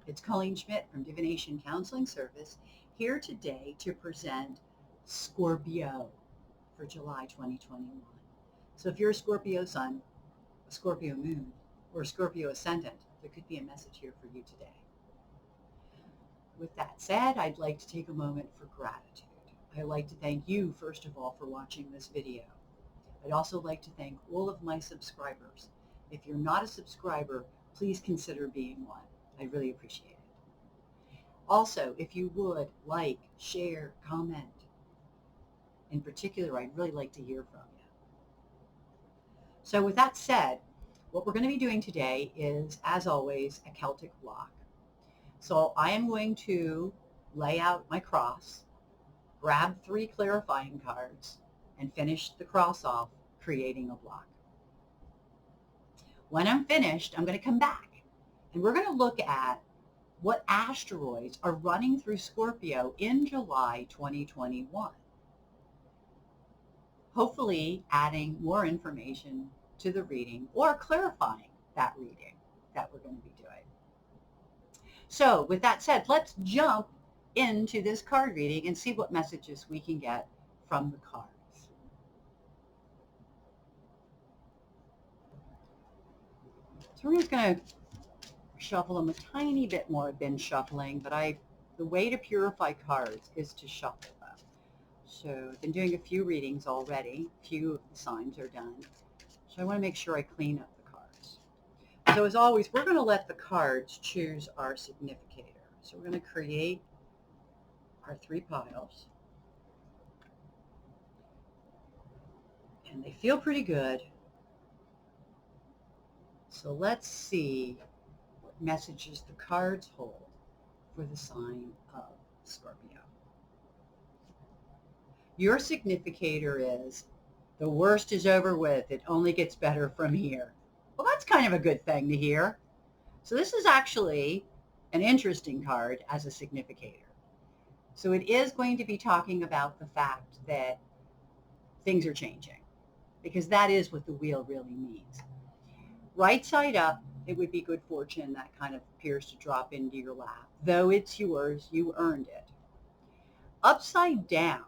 It's Colleen Schmidt from Divination Counseling Service here today to present Scorpio for July 2021. So if you're a Scorpio Sun, a Scorpio Moon, or a Scorpio Ascendant, there could be a message here for you today. With that said, I'd like to take a moment for gratitude. I'd like to thank you, first of all, for watching this video. I'd also like to thank all of my subscribers. If you're not a subscriber, please consider being one. I really appreciate it. Also, if you would like, share, comment. In particular, I'd really like to hear from you. So with that said, what we're going to be doing today is, as always, a Celtic block. So I am going to lay out my cross, grab 3 clarifying cards, and finish the cross off, creating a block. When I'm finished, I'm going to come back, and we're going to look at what asteroids are running through Scorpio in July 2021. Hopefully adding more information to the reading or clarifying that reading that we're going to be doing. So with that said, let's jump into this card reading and see what messages we can get from the cards. So we're just going to shuffle them a tiny bit more. I've been shuffling, but the way to purify cards is to shuffle them. So I've been doing a few readings already. A few of the signs are done. So I want to make sure I clean up the cards. So as always, we're going to let the cards choose our significator. So we're going to create our 3 piles. And they feel pretty good. So let's see what messages the cards hold for the sign of Scorpio. Your significator is, the worst is over with. It only gets better from here. Well, that's kind of a good thing to hear. So this is actually an interesting card as a significator. So it is going to be talking about the fact that things are changing, because that is what the wheel really means. Right side up, it would be good fortune. That kind of appears to drop into your lap. Though it's yours, you earned it. Upside down,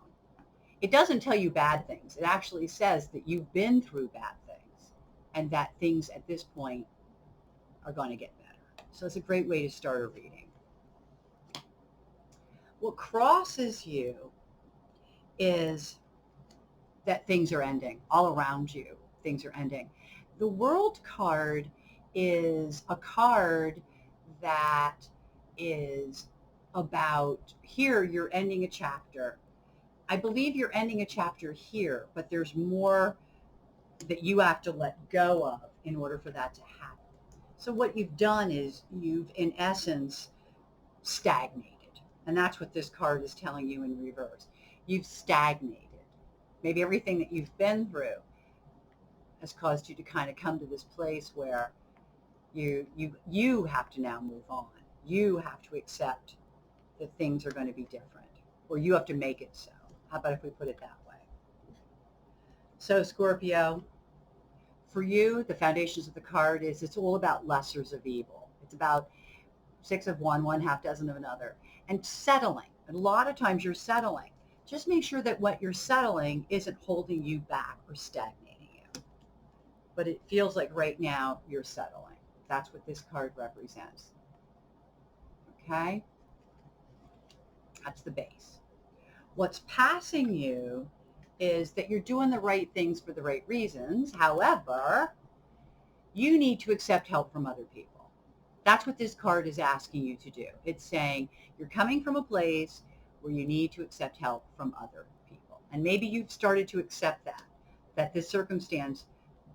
it doesn't tell you bad things. It actually says that you've been through bad things and that things at this point are going to get better. So it's a great way to start a reading. What crosses you is that things are ending. All around you, things are ending. The World card is a card that is about, here you're ending a chapter. I believe you're ending a chapter here, but there's more that you have to let go of in order for that to happen. So what you've done is you've, in essence, stagnated. And that's what this card is telling you in reverse. You've stagnated. Maybe everything that you've been through has caused you to kind of come to this place where you have to now move on. You have to accept that things are going to be different, or you have to make it so. How about if we put it that way? So Scorpio, for you, the foundations of the card is, it's all about lessers of evil. It's about 6 of one, 1/2 dozen of another, and settling. And a lot of times you're settling. Just make sure that what you're settling isn't holding you back or stagnating you. But it feels like right now you're settling. That's what this card represents. Okay? That's the base. What's passing you is that you're doing the right things for the right reasons. However, you need to accept help from other people. That's what this card is asking you to do. It's saying you're coming from a place where you need to accept help from other people. And maybe you've started to accept that this circumstance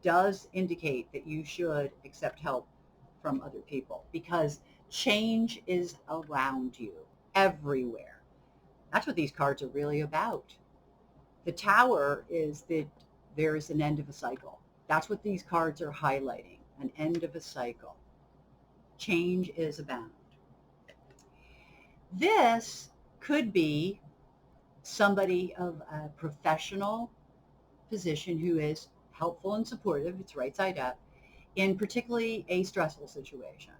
does indicate that you should accept help from other people, because change is around you everywhere. That's what these cards are really about. The Tower is that there is an end of a cycle. That's what these cards are highlighting, an end of a cycle. Change is abound. This could be somebody of a professional position who is helpful and supportive, it's right side up, in particularly a stressful situation.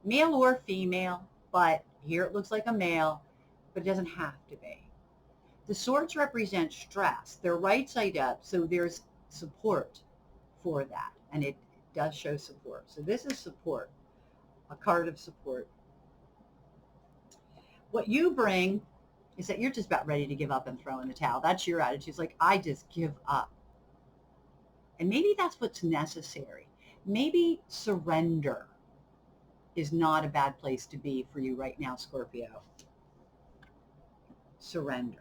male or female, but here it looks like a male, but it doesn't have to be. The swords represent stress. They're right side up, so there's support for that, and it does show support. So this is support, a card of support. What you bring is that you're just about ready to give up and throw in the towel. That's your attitude. It's like, I just give up. And maybe that's what's necessary. Maybe surrender is not a bad place to be for you right now, Scorpio. Surrender.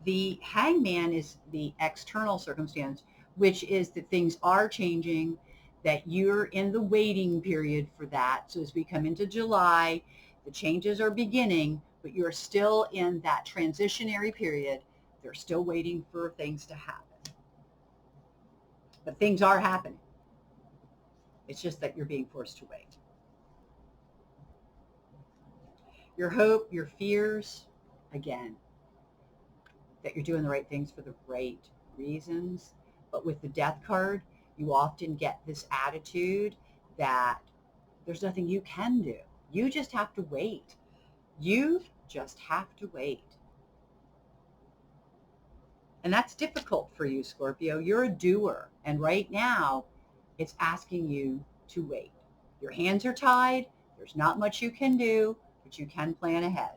The hangman is the external circumstance, which is that things are changing, that you're in the waiting period for that. So as we come into July, the changes are beginning, but you're still in that transitionary period. They're still waiting for things to happen. But things are happening. It's just that you're being forced to wait. Your hope, your fears, again, that you're doing the right things for the right reasons. But with the death card, you often get this attitude that there's nothing you can do. You just have to wait. You just have to wait. And that's difficult for you, Scorpio. You're a doer. And right now, it's asking you to wait. Your hands are tied. There's not much you can do, but you can plan ahead.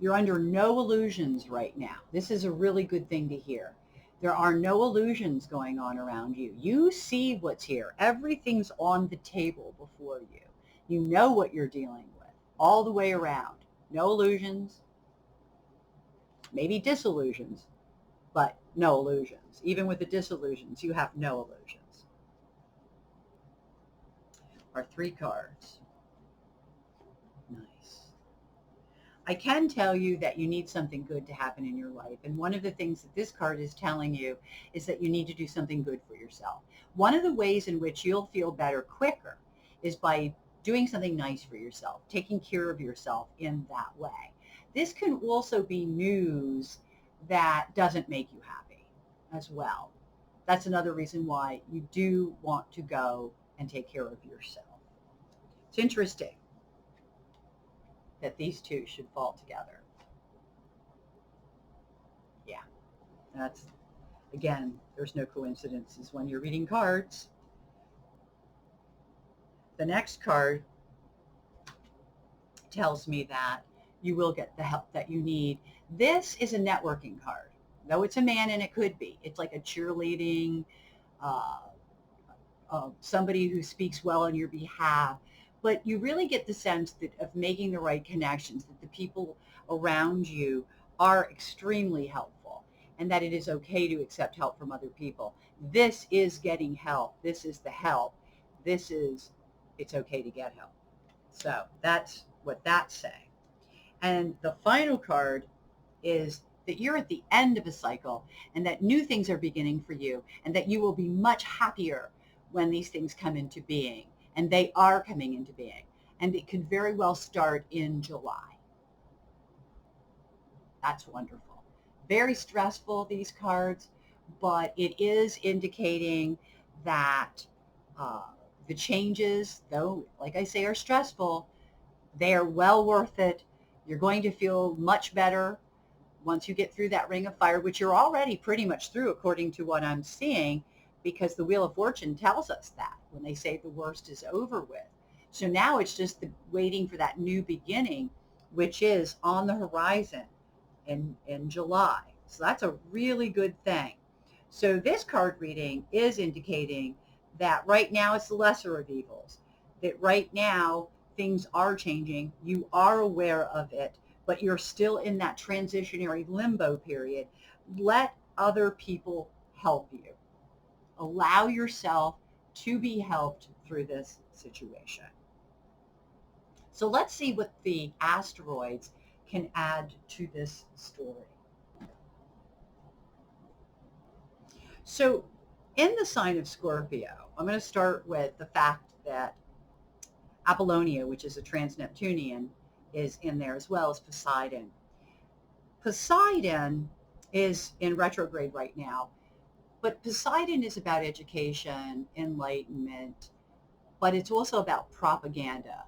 You're under no illusions right now. This is a really good thing to hear. There are no illusions going on around you. You see what's here. Everything's on the table before you. You know what you're dealing with all the way around. No illusions, maybe disillusions, but no illusions. Even with the disillusions, you have no illusions. Our 3 cards. Nice. I can tell you that you need something good to happen in your life. And one of the things that this card is telling you is that you need to do something good for yourself. One of the ways in which you'll feel better quicker is by doing something nice for yourself, taking care of yourself in that way. This can also be news that doesn't make you happy as well. That's another reason why you do want to go and take care of yourself. It's interesting that these two should fall together. Yeah, that's, again, there's no coincidences when you're reading cards. The next card tells me that you will get the help that you need. This is a networking card. Though it's a man, and it could be. It's like a cheerleading, somebody who speaks well on your behalf. But you really get the sense that of making the right connections, that the people around you are extremely helpful, and that it is okay to accept help from other people. This is getting help. This is the help. This is, it's okay to get help. So that's what that's saying. And the final card is that you're at the end of a cycle, and that new things are beginning for you, and that you will be much happier when these things come into being. And they are coming into being. And it could very well start in July. That's wonderful. Very stressful, these cards, but it is indicating that the changes, though, like I say, are stressful, they are well worth it. You're going to feel much better once you get through that ring of fire, which you're already pretty much through according to what I'm seeing, because the Wheel of Fortune tells us that when they say the worst is over with. So now it's just waiting for that new beginning, which is on the horizon in July. So that's a really good thing. So this card reading is indicating that right now it's the lesser of evils, that right now things are changing. You are aware of it, but you're still in that transitionary limbo period. Let other people help you. Allow yourself to be helped through this situation. So let's see what the asteroids can add to this story. So in the sign of Scorpio, I'm going to start with the fact that Apollonia, which is a trans-Neptunian, is in there, as well as Poseidon. Poseidon is in retrograde right now, But Poseidon is about education, enlightenment, but it's also about propaganda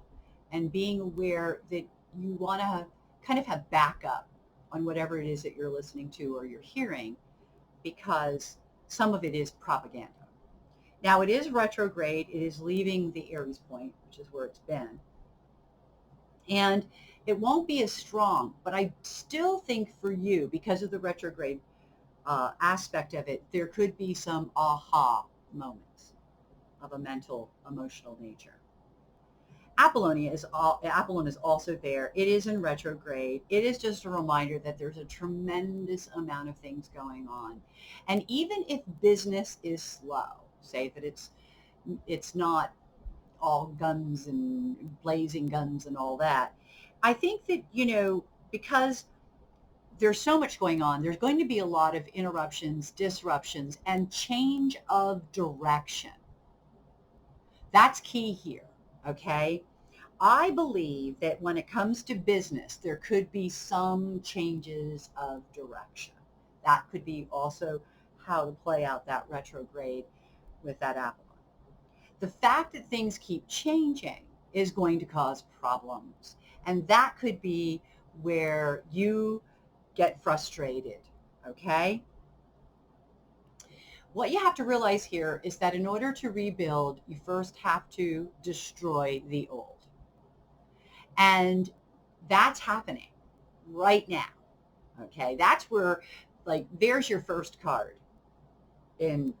and being aware that you want to kind of have backup on whatever it is that you're listening to or you're hearing, because some of it is propaganda. Now, it is retrograde. It is leaving the Aries point, which is where it's been. And it won't be as strong, but I still think for you, because of the retrograde aspect of it, there could be some aha moments of a mental, emotional nature. Apollon is also there. It is in retrograde. It is just a reminder that there's a tremendous amount of things going on. And even if business is slow, say that it's not all guns and blazing guns and all that. I think that, because there's so much going on, there's going to be a lot of interruptions, disruptions, and change of direction. That's key here, okay? I believe that when it comes to business, there could be some changes of direction. That could be also how to play out that retrograde with that Apollon. The fact that things keep changing is going to cause problems. And that could be where you get frustrated, okay? What you have to realize here is that in order to rebuild, you first have to destroy the old. And that's happening right now, okay? That's where, like, there's your first card in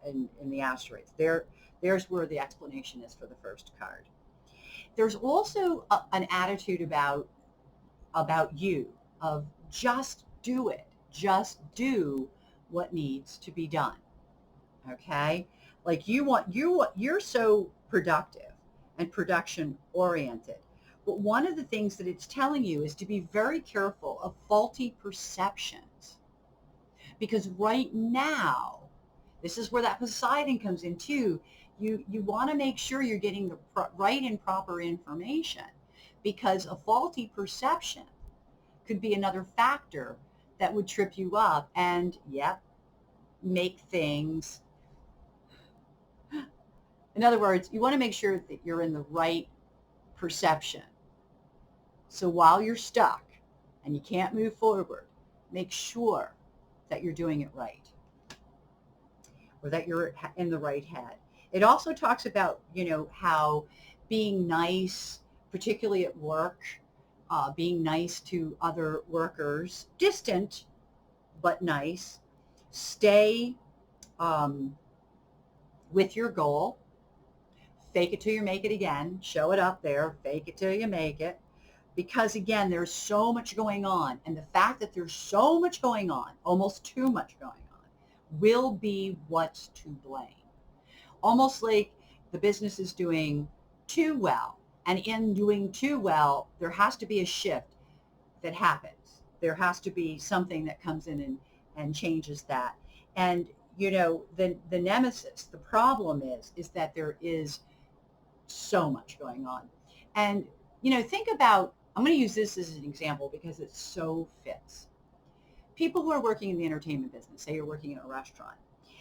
the asteroids. There's where the explanation is for the first card. There's also an attitude about you of just do it. Just do what needs to be done. Okay? Like you're so productive and production oriented. But one of the things that it's telling you is to be very careful of faulty perceptions. Because right now, this is where that Poseidon comes in too. You want to make sure you're getting the right and proper information, because a faulty perception could be another factor that would trip you up and, yep, make things. In other words, you want to make sure that you're in the right perception. So while you're stuck and you can't move forward, make sure that you're doing it right, or that you're in the right head. It also talks about, how being nice, particularly at work, being nice to other workers, distant but nice. Stay with your goal. Fake it till you make it again. Show it up there. Fake it till you make it. Because again, there's so much going on. And the fact that there's so much going on, almost too much going on, will be what's to blame. Almost like the business is doing too well. And in doing too well, there has to be a shift that happens. There has to be something that comes in and changes that. And, the nemesis, the problem is that there is so much going on. And, think about, I'm going to use this as an example because it so fits. People who are working in the entertainment business, say you're working in a restaurant,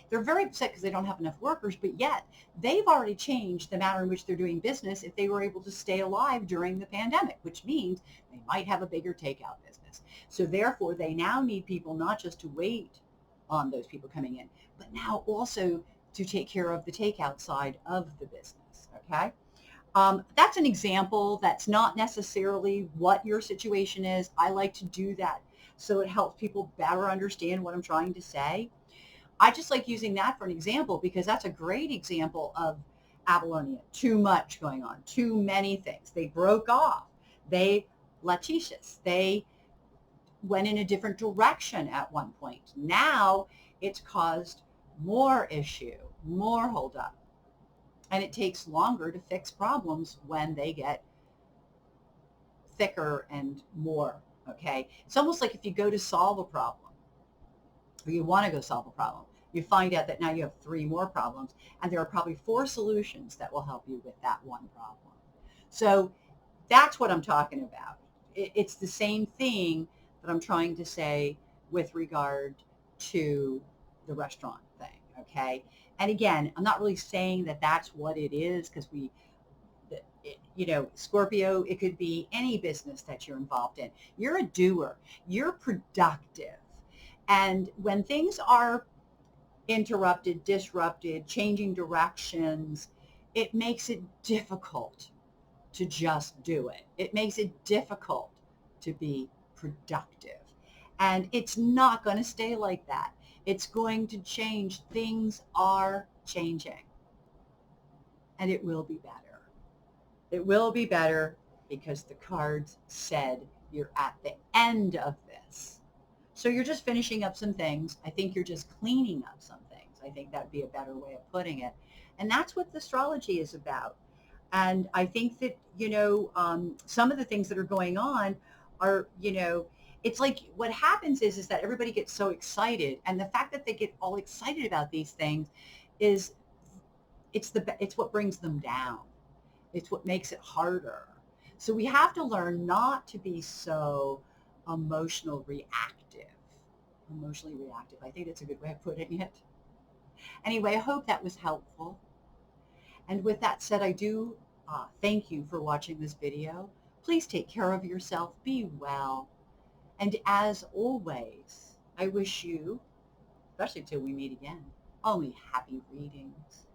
they're very upset because they don't have enough workers, but yet they've already changed the manner in which they're doing business if they were able to stay alive during the pandemic, which means they might have a bigger takeout business. So therefore, they now need people not just to wait on those people coming in, but now also to take care of the takeout side of the business, okay? That's an example. That's not necessarily what your situation is. I like to do that so it helps people better understand what I'm trying to say. I just like using that for an example because that's a great example of Apollonia. Too much going on, too many things. They broke off. They litigious. They went in a different direction at one point. Now it's caused more issue, more holdup. And it takes longer to fix problems when they get thicker and more, okay? It's almost like if you go to solve a problem, or you want to go solve a problem, you find out that now you have 3 more problems, and there are probably 4 solutions that will help you with that one problem. So that's what I'm talking about. It's the same thing that I'm trying to say with regard to the restaurant thing, Okay. And again, I'm not really saying that that's what it is, because Scorpio, it could be any business that you're involved in. You're a doer, you're productive. And when things are interrupted, disrupted, changing directions, it makes it difficult to just do it. It makes it difficult to be productive. And it's not going to stay like that. It's going to change. Things are changing. And it will be better. It will be better because the cards said you're at the end of this. So you're just finishing up some things. I think you're just cleaning up some things. I think that'd be a better way of putting it. And that's what the astrology is about. And I think that, some of the things that are going on are, it's like what happens is that everybody gets so excited. And the fact that they get all excited about these things is it's what brings them down. It's what makes it harder. So we have to learn not to be so emotional reactive. Emotionally reactive. I think that's a good way of putting it. Anyway, I hope that was helpful. And with that said, I do thank you for watching this video. Please take care of yourself. Be well. And as always, I wish you, especially till we meet again, only happy readings.